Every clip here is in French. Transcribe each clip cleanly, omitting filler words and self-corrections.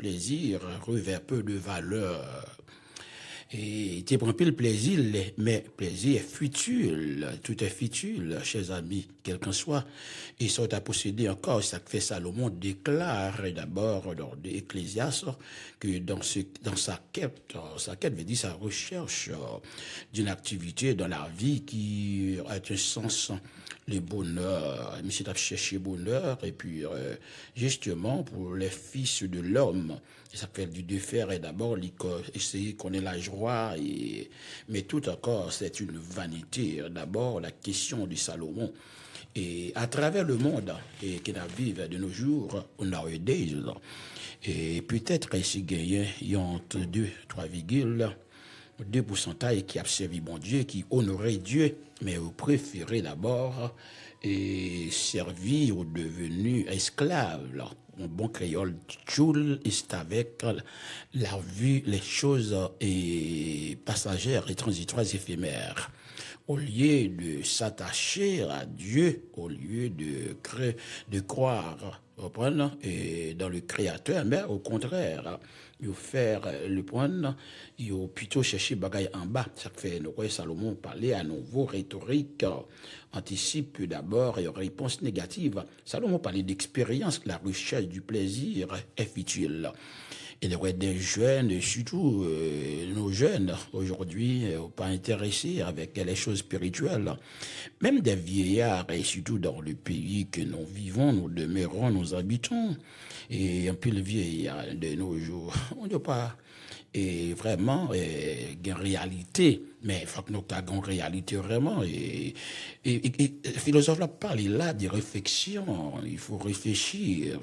plaisir revêt peu de valeur. Et tu prends plus le plaisir, mais plaisir est futile, tout est futile, chers amis, quel qu'en soit. Et ça t'a possédé encore, ça que fait Salomon déclare d'abord dans l'Ecclésiaste que dans sa quête veut dire sa recherche d'une activité dans la vie qui a un sens, le bonheur, monsieur t'a cherché bonheur, et puis justement pour les fils de l'homme, ça fait du défaire et d'abord essayer qu'on ait la joie, mais tout encore c'est une vanité. D'abord la question de Salomon. Et à travers le monde et qui vive de nos jours, nowadays, et peut-être ici gagné, il y a entre 2, 3,2 pourcentages qui a servi mon Dieu, qui honorait Dieu, mais vous préférez d'abord et servir ou devenu esclave. Là. Un bon créole, Tchoul, est avec la vue, les choses et passagères et transitoires éphémères. Au lieu de s'attacher à Dieu, au lieu de croire et dans le Créateur, mais au contraire, il faire le point, il plutôt chercher bagaille en bas. Ça fait nous Salomon parler à nouveau rhétorique, anticipe d'abord et réponse négative. Salomon parlait d'expérience, la recherche du plaisir est futile. Et des jeunes, surtout nos jeunes aujourd'hui, pas intéressés avec les choses spirituelles. Même des vieillards, et surtout dans le pays que nous vivons, nous demeurons, nous habitons. Et un peu le vieillard de nos jours, on ne pas et vraiment une réalité, mais il faut que nous ayons une réalité vraiment. Et le philosophe là parle là des réflexions, il faut réfléchir.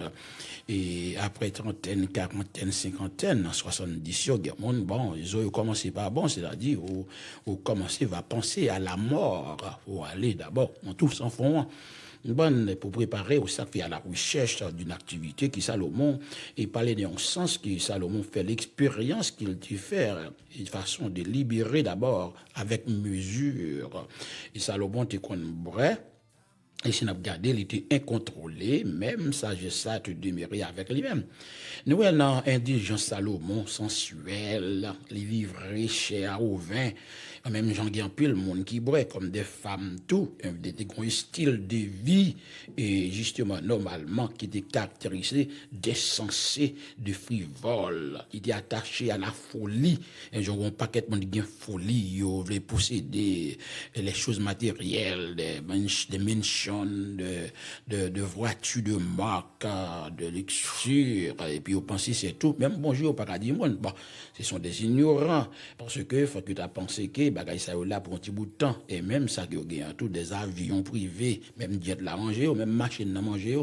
Et après trentaine, quarantaine, cinquantaine, 70, bon, ils ont commencé par bon, c'est-à-dire, vous commencez à penser à la mort, faut aller d'abord, on trouve sans fond. Bonne pour préparer au sacrifice à la recherche d'une activité qui Salomon et parler d'un sens que Salomon fait l'expérience qu'il dû faire une façon de libérer d'abord avec mesure et Salomon était qu'on vrai. Et si on a regardé, il était incontrôlé, même sagesse te demeurer avec lui-même. Nous, dans indigence Salomon, sensuel, les livrés cher au vin, même Jean Guimpil, le monde qui boit, comme des femmes, tout, des style de vie, et justement, normalement, qui était caractérisé d'essensé, de frivole, qui était attaché à la folie. Et je vois un paquet de monde qui a folie, ils veulent posséder les choses matérielles, des mansions, de voitures de marque, de luxure, et puis vous pensez c'est tout. Même bonjour au paradis, bon, ce sont des ignorants, parce que faut que tu as pensé que bagay ça là pour un petit bout de temps, et même ça que gagne tout des avions privés, même jet la manger, même machine la manger,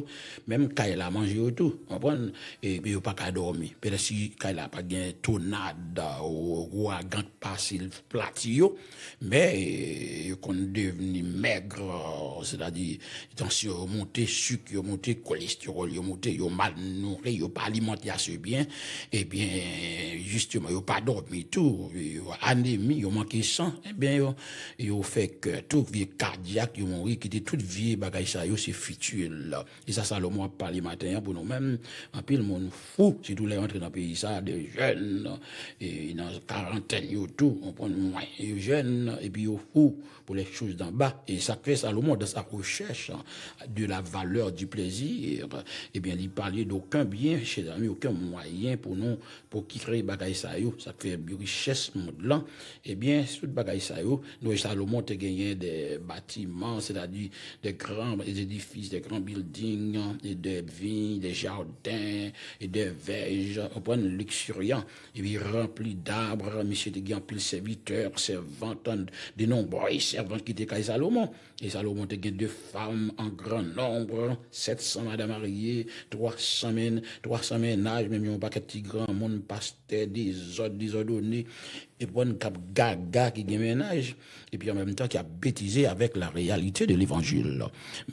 même caille la manger tout, comprendre, et puis pas qu'à dormir. Peut-être si caille la pas gain tornade ou ouragan passer le platio, mais qu'on devenu maigre, c'est-à-dire tension monté, sucre monté, cholestérol monté, yo mal nourri, yo pas alimenté assez bien, et bien justement yo pas dormi tout, yo anémie, yo manqué sang, et bien yo fait que toute vie cardiaque yo mourir qui était toute vie bagay ça yo c'est futile. Et ça Salomon a parlé matin pour nous même en pile monde fou si tous les rentrer dans pays ça des jeunes et dans quarantaine yo tout on prend moins jeunes et puis yo fou pour les choses d'en bas et ça fait Salomon dans sa recherche de la valeur du plaisir et bien il parlait d'aucun bien chez amis aucun moyen pour nous pour qui créer bagay ça yo ça fait richesse monde là et bien tout bagay ça yo nous Salomon te gagné des bâtiments c'est-à-dire des grands édifices des grands buildings et des vignes des jardins et des verges on prend luxuriant et puis rempli d'arbres monsieur te gagné pile serviteurs servantes de nombreux servantes qui étaient Salomon et Salomon te gagné 2 femmes en grand nombre 700 madame mariées 300 ménages même un paquet de petits grands monde pasteur des ordres désordonnés et pour un cap gaga qui gagne ménage, et puis en même temps qui a bêtisé avec la réalité de l'évangile.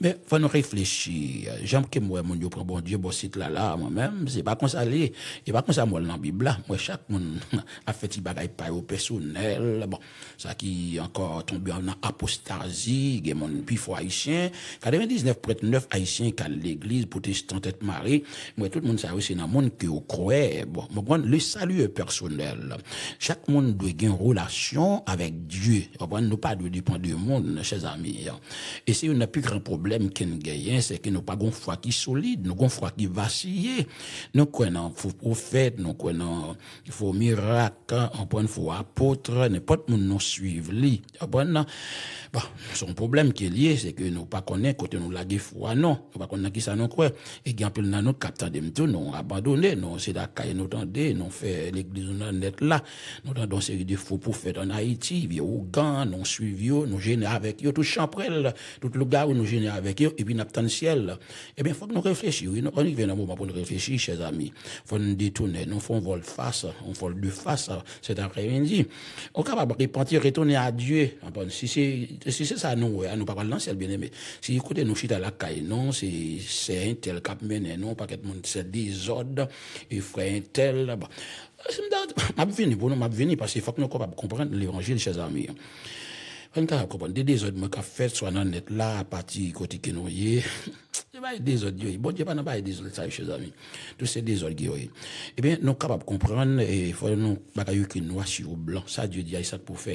Mais faut nous réfléchir. J'aime que moi, mon Dieu, prend bon Dieu, bon site là, moi-même, c'est pas comme ça, et pas comme ça, moi, dans la Bible, là. Moi, chaque monde a fait des bagailles par au personnel, bon, ça qui encore tombé en apostasie, il y a mon puis faut haïtien, 99,9 haïtiens qui l'église protestante être marié, moi, tout le monde, ça aussi dans le monde que vous croyez, bon, le salut est personnel. Chaque monde doit avoir une relation avec Dieu. Nous pas de dépendre du monde, chers amis. Et c'est un plus grand problème que nous gagnons, c'est que nous pas une foi qui est solide, nous avons une foi qui vacille. Nous croyons faux prophète, nous croyons faux miracle, on prend faux apôtre, n'importe monde nous suivre lui. Bon, son problème qui est lié, c'est que nous pas connaissons côté nous la foi, non. Nous pas connaissons qui ça nous croit. Et qui en plus dans notre capteur de tout, nous abandonné, nous c'est la caille nous tendez, nous fait l'église net là. Nous dans une série de faux prophètes en Haïti, via Ougan, nous suivons, nous gênons avec eux, tout champrel, tout le gars où nous gênons avec eux, et puis nous avons le ciel. Eh bien, il faut que nous réfléchissions. On y vient un moment pour nous réfléchir, chers amis. Il faut nous détourner, nous faisons vol face, on vole de face, cet après-midi. On est capable de repentir, retourner à Dieu. Si c'est ça, nous pas parler dans le ciel, bien aimé. Si écoutez, nous chita la caille, non, c'est un tel cap mené, non, pas que tout le monde, c'est désordre, et frère un tel, bon. M'a venu parce qu'il faut que nous capables comprendre l'évangile, chers amis. On peut comprendre des désordres qu'a fait soit dans net là à partir côté que nous y est. C'est pas des désordres, bon Dieu pas des désordres ça, chers amis. Tous ces désordres qui est. Eh bien, nous capables comprendre et faut nous bagaille qui noir sur blanc. Ça Dieu dit ça pour faire